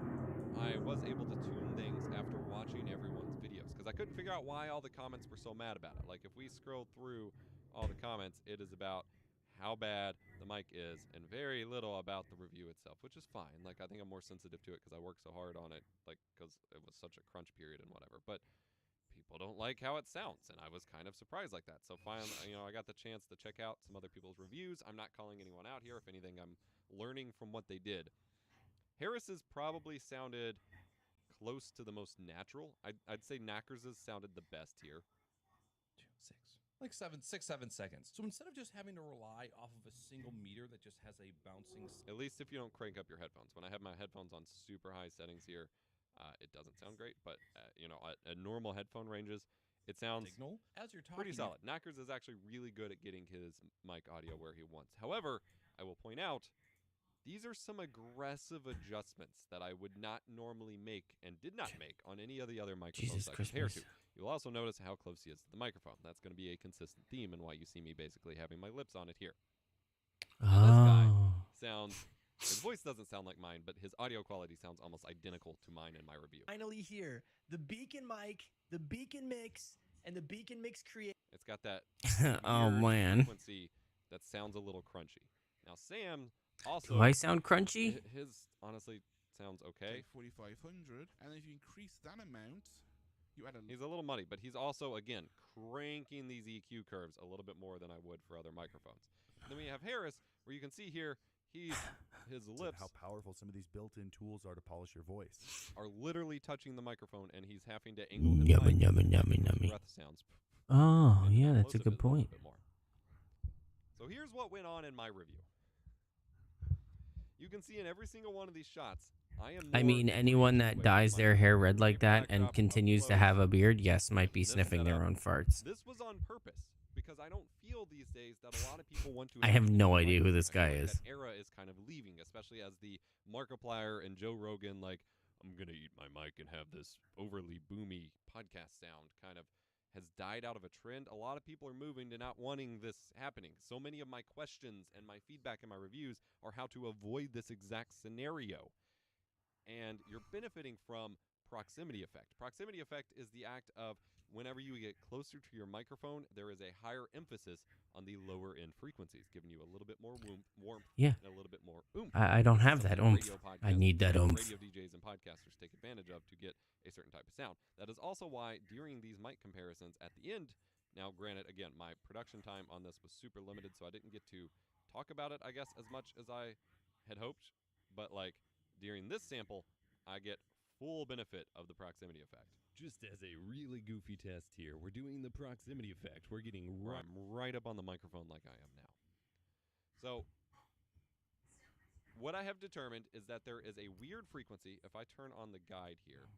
I was able to tune things after watching everyone's videos, because I couldn't figure out why all the comments were so mad about it. Like, if we scroll through all the comments, it is about how bad the mic is and very little about the review itself, which is fine. Like, I think I'm more sensitive to it because I worked so hard on it, like, because it was such a crunch period and whatever. But people don't like how it sounds, and I was kind of surprised like that. So finally, I got the chance to check out some other people's reviews. I'm not calling anyone out here. If anything, I'm learning from what they did. Harris's probably sounded close to the most natural. I'd say Knackers's sounded the best here. 6, 7 seconds. So instead of just having to rely off of a single meter that just has a bouncing At least if you don't crank up your headphones. When I have my headphones on super high settings here, it doesn't sound great. But, at normal headphone ranges, it sounds signal as you're talking, pretty solid. Knackers is actually really good at getting his mic audio where he wants. However, I will point out, these are some aggressive adjustments that I would not normally make and did not make on any of the other microphones I compare to. You'll also notice how close he is to the microphone. That's going to be a consistent theme and why you see me basically having my lips on it here. Now, this guy sounds, his voice doesn't sound like mine, but his audio quality sounds almost identical to mine in my review. Finally here, the Beacon mic, the Beacon mix, and the Beacon mix create. It's got that Oh, weird man. frequency that sounds a little crunchy. Now, Sam also... Do I sound crunchy? His honestly sounds okay. 4,500, and if you increase that amount, you add a... He's a little muddy, but he's also, again, cranking these EQ curves a little bit more than I would for other microphones. And then we have Harris, where you can see here, his lips how powerful some of these built-in tools are to polish your voice. are literally touching the microphone, and he's having to angle his Yummy, mic yummy, so yummy, his yummy. breath sounds. Oh, and yeah, how that's a close it good is little point. bit more. So here's what went on in my review. You can see in every single one of these shots, I mean, anyone that dyes their hair red like that and continues to have a beard, yes, might be sniffing their own farts. This was on purpose because I don't feel these days that a lot of people want to. I have no idea who I this feel guy like is. That era is kind of leaving, especially as the Markiplier and Joe Rogan, like, I'm gonna eat my mic and have this overly boomy podcast sound, kind of has died out of a trend. A lot of people are moving to not wanting this happening. So many of my questions and my feedback and my reviews are how to avoid this exact scenario. And you're benefiting from proximity effect. Proximity effect is the act of whenever you get closer to your microphone, there is a higher emphasis on the lower end frequencies, giving you a little bit more warmth Yeah. and a little bit more oomph. I don't have Something that radio oomph. I podcasts- need that oomph. Radio DJs and podcasters take advantage of to get a certain type of sound. That is also why during these mic comparisons at the end, now granted, again, my production time on this was super limited, so I didn't get to talk about it, I guess, as much as I had hoped. But like during this sample, I get full benefit of the proximity effect. Just as a really goofy test here, we're doing the proximity effect. We're getting I'm right up on the microphone like I am now. So what I have determined is that there is a weird frequency. If I turn on the guide here,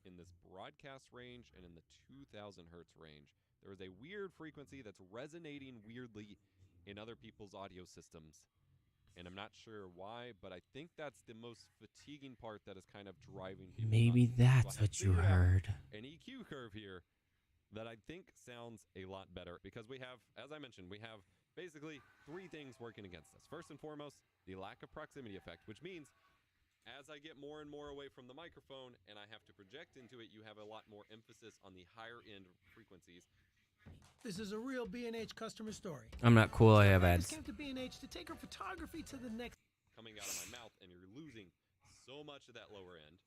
in this broadcast range and in the 2000 hertz range, there is a weird frequency that's resonating weirdly in other people's audio systems. And I'm not sure why, but I think that's the most fatiguing part that is kind of driving people Maybe nuts. that's So I what you figured out heard. an EQ curve here that I think sounds a lot better because we have, as I mentioned, we have basically three things working against us. First and foremost, the lack of proximity effect, which means as I get more and more away from the microphone and I have to project into it, you have a lot more emphasis on the higher end frequencies. This is a real B&H customer story. I'm not cool. I have Just ads. came to B&H to take her photography to the next. Coming out of my mouth, and you're losing so much of that lower end.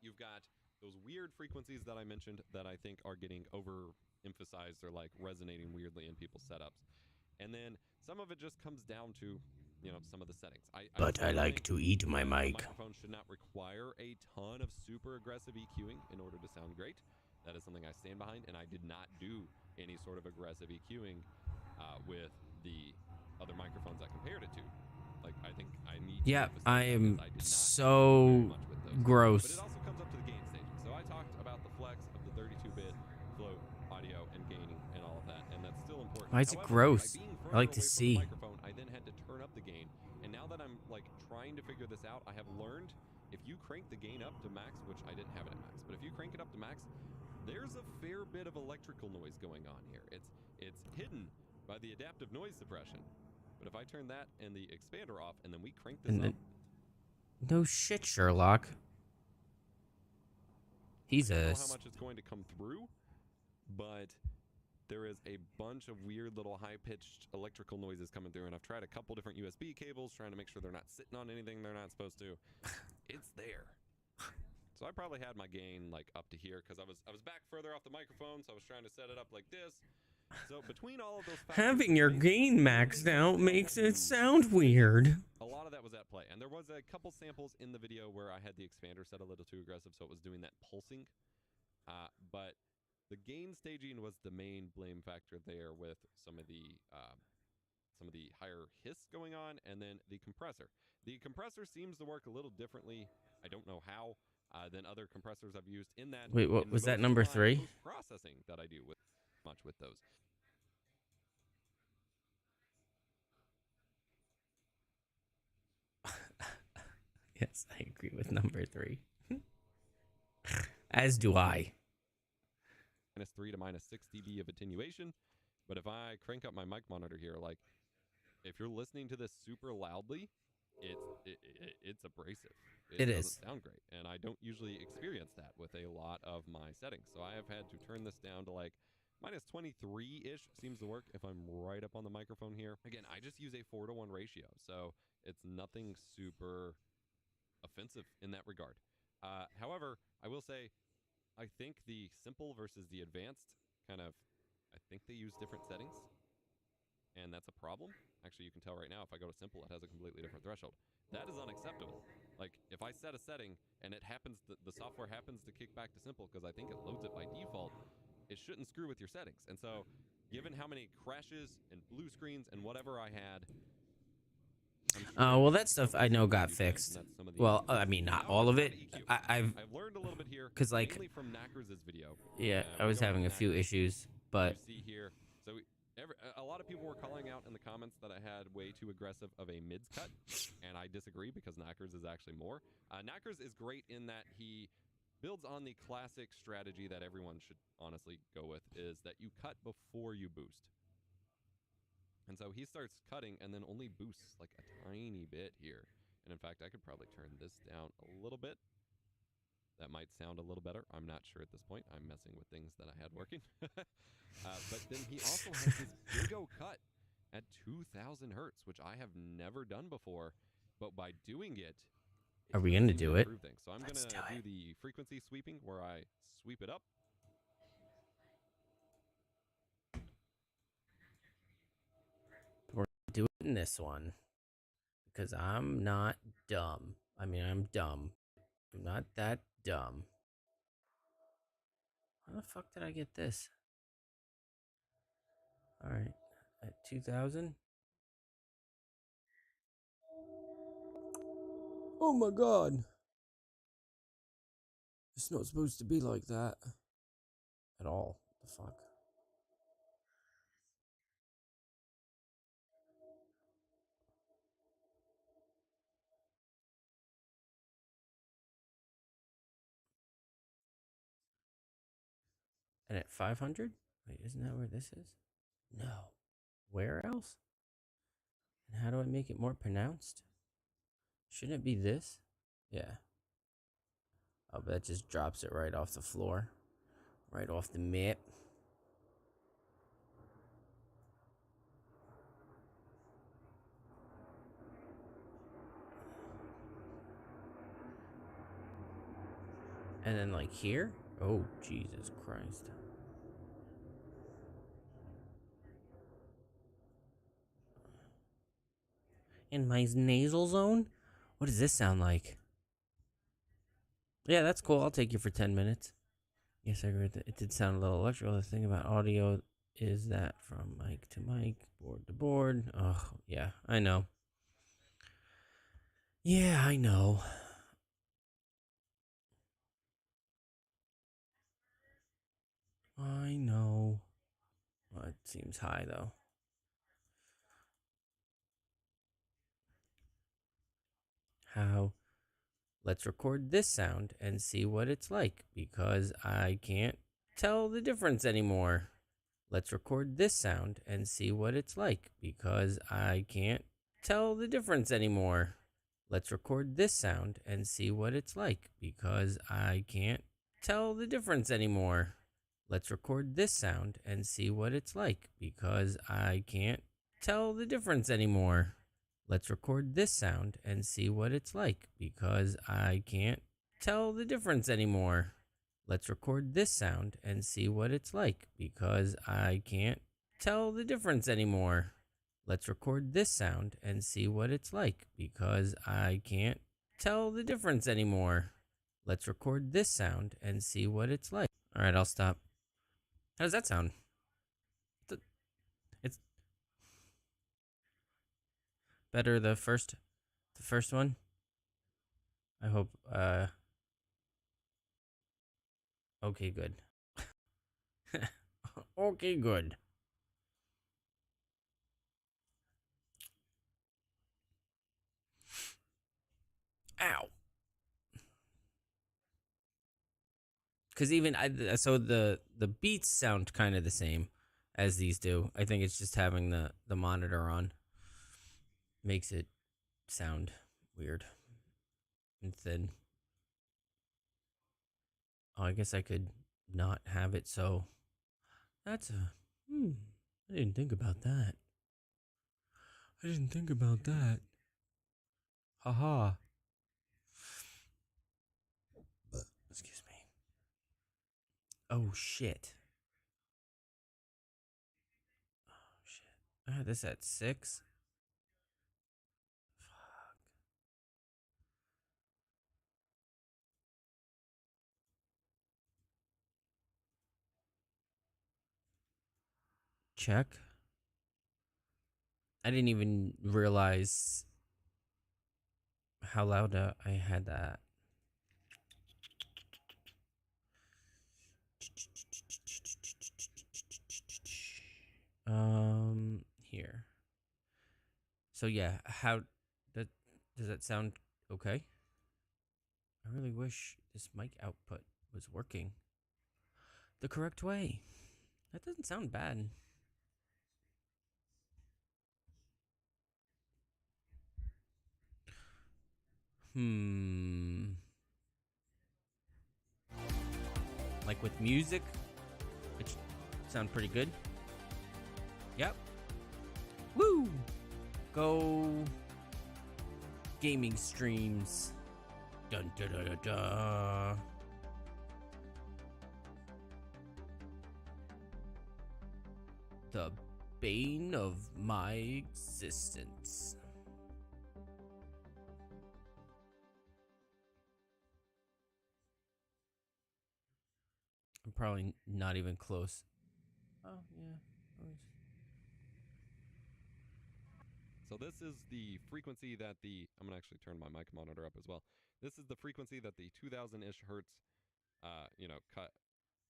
You've got those weird frequencies that I mentioned that I think are getting overemphasized or like resonating weirdly in people's setups. And then some of it just comes down to, some of the settings. But I like to eat my the mic. microphone should not require a ton of super aggressive EQing in order to sound great. That is something I stand behind, and I did not do any sort of aggressive EQing with the other microphones I compared it to. Like, I think I need to Yeah, emphasize I that am because I did not do so very much with those. But gross. it also comes up to the gain staging. So I talked about the flex of the 32-bit float audio and gaining and all of that, and that's still important. Why is it However, gross? by being I like further to away from the see. microphone, I then had to turn up the gain. And now that I'm like trying to figure this out, I have learned if you crank the gain up to max, which I didn't have it at max, but if you crank it up to max, there's a fair bit of electrical noise going on here. It's hidden by the adaptive noise suppression. But if I turn that and the expander off and then we crank this And up, No shit, Sherlock. He's I don't a. know how much it's going to come through, but there is a bunch of weird little high-pitched electrical noises coming through, and I've tried a couple different USB cables trying to make sure they're not sitting on anything they're not supposed to. It's there. So I probably had my gain like up to here because I was back further off the microphone, so I was trying to set it up like this. So between all of those factors, Having your gain maxed out makes it sound weird. a lot of that was at play. And there was a couple samples in the video where I had the expander set a little too aggressive, so it was doing that pulsing. But the gain staging was the main blame factor there, with some of the higher hiss going on, and then the compressor. The compressor seems to work a little differently. I don't know how, than other compressors I've used. In that, Wait, what was that, number 3? Processing that I do with those. Yes, I agree with number 3. As do I. -3 to -6 dB of attenuation. But if I crank up my mic monitor here, like, if you're listening to this super loudly, it's abrasive. It doesn't is. sound great, and I don't usually experience that with a lot of my settings. So I have had to turn this down to like -23-ish. Seems to work if I'm right up on the microphone here. Again, I just use a 4-to-1 ratio, so it's nothing super offensive in that regard. However, I will say, I think the simple versus the advanced I think they use different settings, and that's a problem. Actually, you can tell right now, if I go to simple, it has a completely different threshold. That is unacceptable. Like, if I set a setting and it happens, the software happens to kick back to simple because I think it loads it by default, it shouldn't screw with your settings. And so, given how many crashes and blue screens and whatever I had, Well, that stuff I know got fixed. Well, I mean, not all of it. I've learned a little bit here, because, like, mainly from Knackers' video. Yeah, I was having a few issues, but you see here, so a lot of people were calling out in the comments that I had way too aggressive of a mids cut, and I disagree because Knackers is actually more. Knackers is great in that he builds on the classic strategy that everyone should honestly go with, is that you cut before you boost. And so he starts cutting and then only boosts like a tiny bit here. And in fact, I could probably turn this down a little bit. That might sound a little better. I'm not sure at this point. I'm messing with things that I had working. But then he also has this big O cut at 2,000 hertz, which I have never done before. But by doing it, are we going to do it? Things. So I'm going to do the frequency sweeping, where I sweep it up. We're doing this one because I'm not dumb. I mean, I'm dumb. I'm not that dumb. How the fuck did I get this? All right, at 2,000. Oh my god. It's not supposed to be like that at all. The fuck? And at 500? Wait, isn't that where this is? No. Where else? And how do I make it more pronounced? Shouldn't it be this? Yeah. Oh, but that just drops it right off the floor. Right off the mat. And then like here? Oh, Jesus Christ. In my nasal zone? What does this sound like? Yeah, that's cool. I'll take you for 10 minutes. Yes, I agree. It did sound a little electrical. The thing about audio is that from mic to mic, board to board. Oh, yeah, I know. Yeah, I know. I know. Well, it seems high, though. How? Let's record this sound and see what it's like, because I can't tell the difference anymore. Let's record this sound and see what it's like, because I can't tell the difference anymore. Let's record this sound and see what it's like, because I can't tell the difference anymore. Let's record this sound and see what it's like, because I can't tell the difference anymore. Let's record this sound and see what it's like, because I can't tell the difference anymore. Let's record this sound and see what it's like, because I can't tell the difference anymore. Let's record this sound and see what it's like, because I can't tell the difference anymore. Let's record this sound and see what it's like. All right, I'll stop. How does that sound? It's better the first one. I hope okay, good. Okay, good. Ow. Because even so the beats sound kind of the same as these do. I think it's just having the monitor on makes it sound weird and thin. Oh, I guess I could not have it so. That's a I didn't think about that. Haha. Excuse me. Oh shit. I had this at 6. Fuck. Check. I didn't even realize how loud I had that. Here. So yeah, how that does that sound okay? I really wish this mic output was working the correct way. That doesn't sound bad. Like with music, it should sound pretty good. Yep. Woo! Go gaming streams. Dun da da da da. The bane of my existence. I'm probably not even close. Oh, yeah. So this is the frequency that I'm gonna actually turn my mic monitor up as well. This is the frequency that the 2000-ish hertz, cut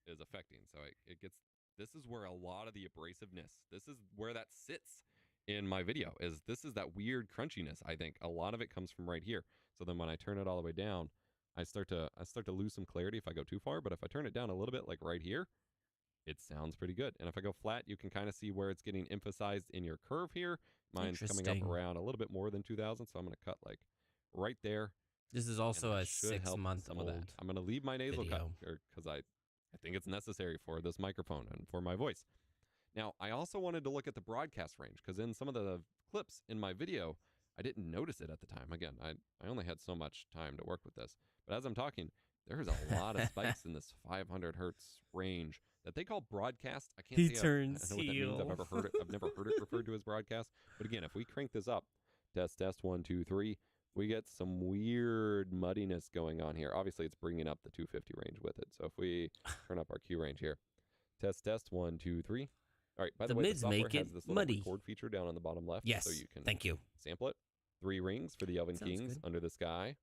is affecting. So it gets, this is where a lot of the abrasiveness, this is where that sits in my video, this is that weird crunchiness. I think a lot of it comes from right here. So then when I turn it all the way down, I start to lose some clarity if I go too far, but if I turn it down a little bit, like right here, it sounds pretty good. And if I go flat, you can kind of see where it's getting emphasized in your curve here. Mine's coming up around a little bit more than 2000, so I'm going to cut like right there. This is also a 6-month-old. I'm going to leave my nasal cut because I think it's necessary for this microphone and for my voice. Now, I also wanted to look at the broadcast range because in some of the clips in my video, I didn't notice it at the time. Again, I only had so much time to work with this. But as I'm talking, there's a lot of spikes in this 500 hertz range that they call broadcast. I can't say I know what that means. I've never heard it. I've never heard it referred to as broadcast. But again, if we crank this up, test 1 2 3, we get some weird muddiness going on here. Obviously, it's bringing up the 250 range with it. So if we turn up our Q range here, test 1 2 3. All right. By the way, the software has this little record feature down on the bottom left. Yes. So you can sample it. 3 rings for the Elven Kings under the sky.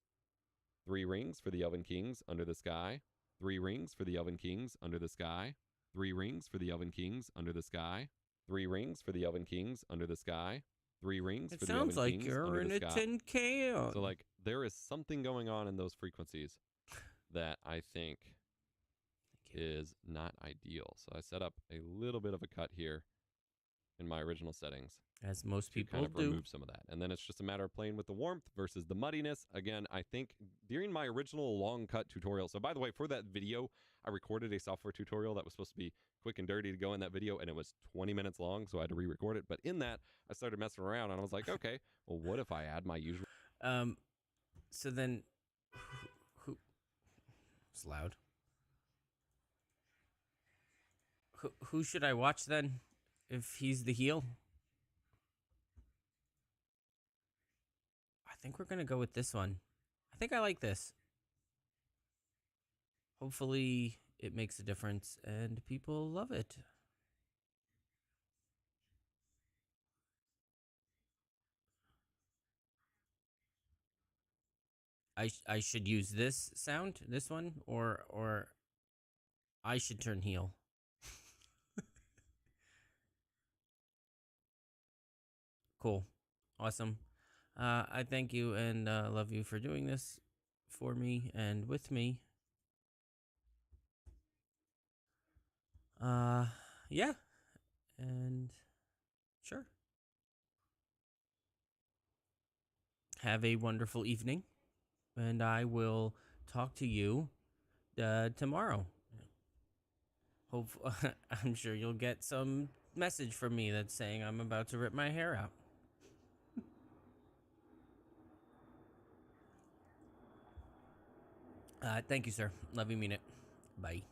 3 rings for the Elven Kings under the sky. 3 rings for the Elven Kings under the sky. 3 rings for the Elven Kings under the sky. 3 rings for the Elven Kings under the sky. 3 rings for the Elven Kings under the sky. It sounds like you're in a tin can. So like there is something going on in those frequencies that I think is not ideal. So I set up a little bit of a cut here in my original settings. As most people kind of do. Remove some of that. And then it's just a matter of playing with the warmth versus the muddiness. Again, I think during my original long cut tutorial, so by the way, for that video, I recorded a software tutorial that was supposed to be quick and dirty to go in that video, and it was 20 minutes long, so I had to re-record it. But in that, I started messing around, and I was like, okay, well, what if I add my usual... So then, who... It's loud. Who should I watch then? if he's the heel. I think we're going to go with this one. I think I like this. Hopefully it makes a difference and people love it. I should use this sound, this one, or I should turn heel. Cool. Awesome. I thank you and love you for doing this for me and with me. Yeah. And sure. Have a wonderful evening. And I will talk to you tomorrow. Hope I'm sure you'll get some message from me that's saying I'm about to rip my hair out. Thank you, sir. Love you, mean it. Bye.